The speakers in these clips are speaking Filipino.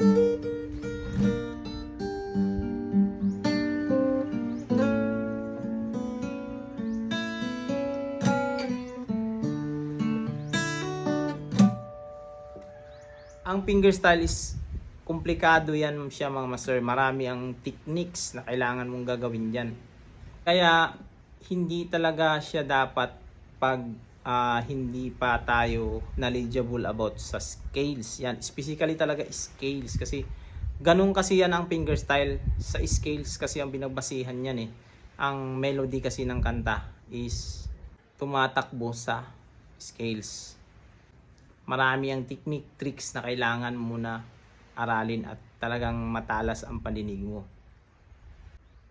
Ang fingerstyle is komplikado yan siya mga master. Marami ang techniques na kailangan mong gagawin dyan. Kaya hindi talaga siya dapat pag hindi pa tayo knowledgeable about sa scales. Yan, specifically talaga scales kasi ganun kasi yan ang fingerstyle. Sa scales kasi ang binagbasihan yan eh. Ang melody kasi ng kanta is tumatakbo sa scales. Marami ang technique, tricks na kailangan mo na aralin at talagang matalas ang pandinig mo.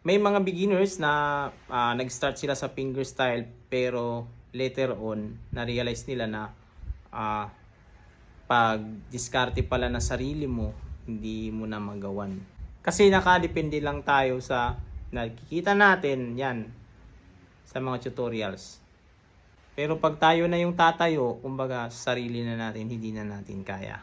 May mga beginners na nag-start sila sa fingerstyle pero later on na-realize nila na pag diskarte pala na sarili mo, hindi mo na magawan. Kasi nakadepende lang tayo sa nakikita natin yan sa mga tutorials. Pero pag tayo na yung tatayo, kumbaga sarili na natin, hindi na natin kaya.